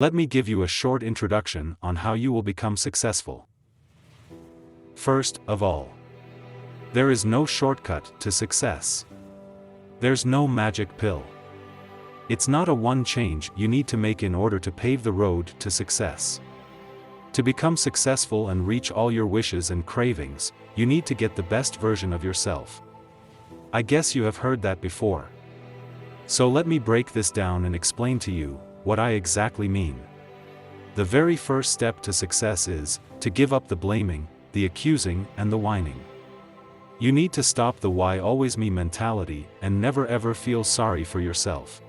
Let me give you a short introduction on how you will become successful. First of all, there is no shortcut to success. There's no magic pill. It's not a one change you need to make in order to pave the road to success. To become successful and reach all your wishes and cravings, you need to get the best version of yourself. I guess you have heard that before. So let me break this down and explain to you what I exactly mean. The very first step to success is to give up the blaming, the accusing, and the whining. You need to stop the why always me mentality and never ever feel sorry for yourself.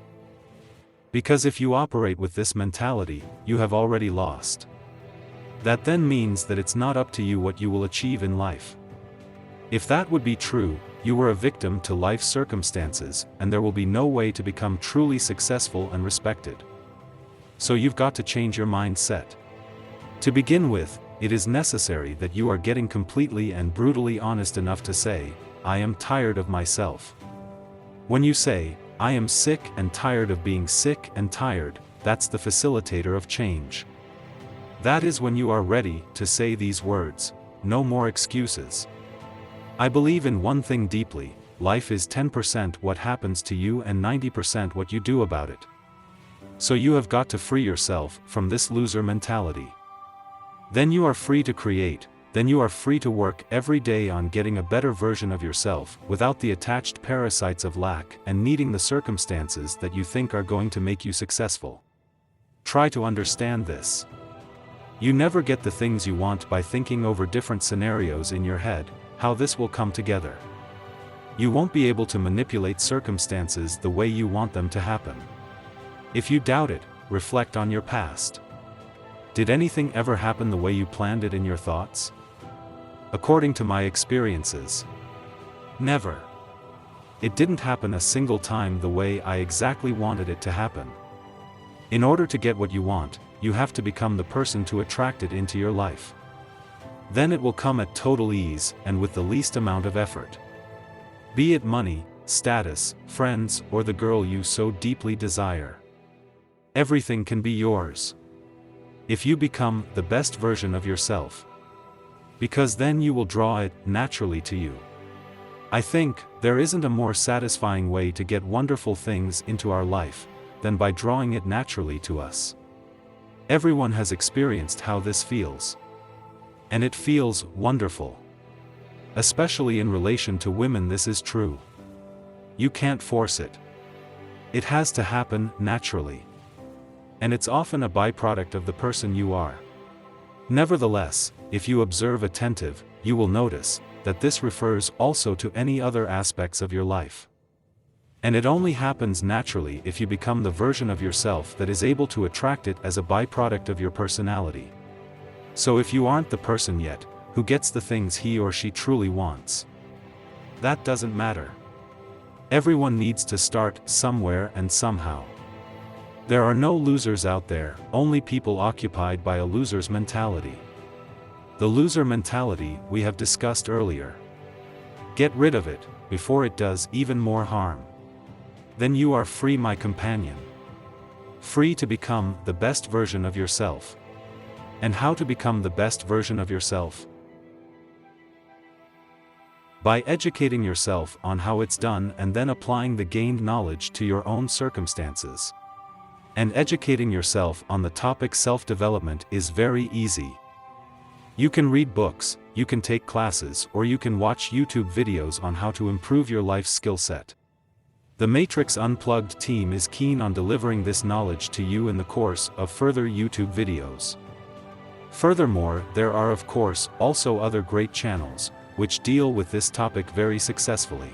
Because if you operate with this mentality, you have already lost. That then means that it's not up to you what you will achieve in life. If that would be true, you were a victim to life's circumstances, and there will be no way to become truly successful and respected. So you've got to change your mindset. To begin with, it is necessary that you are getting completely and brutally honest enough to say, I am tired of myself. When you say, I am sick and tired of being sick and tired, that's the facilitator of change. That is when you are ready to say these words, no more excuses. I believe in one thing deeply, life is 10% what happens to you and 90% what you do about it. So you have got to free yourself from this loser mentality. Then you are free to create, then you are free to work every day on getting a better version of yourself without the attached parasites of lack and needing the circumstances that you think are going to make you successful. Try to understand this. You never get the things you want by thinking over different scenarios in your head, how this will come together. You won't be able to manipulate circumstances the way you want them to happen. If you doubt it, reflect on your past. Did anything ever happen the way you planned it in your thoughts? According to my experiences, never. It didn't happen a single time the way I exactly wanted it to happen. In order to get what you want, you have to become the person to attract it into your life. Then it will come at total ease and with the least amount of effort. Be it money, status, friends, or the girl you so deeply desire. Everything can be yours. If you become the best version of yourself. Because then you will draw it naturally to you. I think there isn't a more satisfying way to get wonderful things into our life than by drawing it naturally to us. Everyone has experienced how this feels. And it feels wonderful. Especially in relation to women, this is true. You can't force it. It has to happen naturally. And it's often a byproduct of the person you are. Nevertheless, if you observe attentive, you will notice that this refers also to any other aspects of your life. And it only happens naturally if you become the version of yourself that is able to attract it as a byproduct of your personality. So if you aren't the person yet, who gets the things he or she truly wants, that doesn't matter. Everyone needs to start somewhere and somehow. There are no losers out there, only people occupied by a loser's mentality. The loser mentality we have discussed earlier. Get rid of it, before it does even more harm. Then you are free, my companion. Free to become the best version of yourself. And how to become the best version of yourself? By educating yourself on how it's done and then applying the gained knowledge to your own circumstances. And educating yourself on the topic self-development is very easy. You can read books, you can take classes, or you can watch YouTube videos on how to improve your life skill set. The Matrix Unplugged team is keen on delivering this knowledge to you in the course of further YouTube videos. Furthermore, there are of course also other great channels, which deal with this topic very successfully.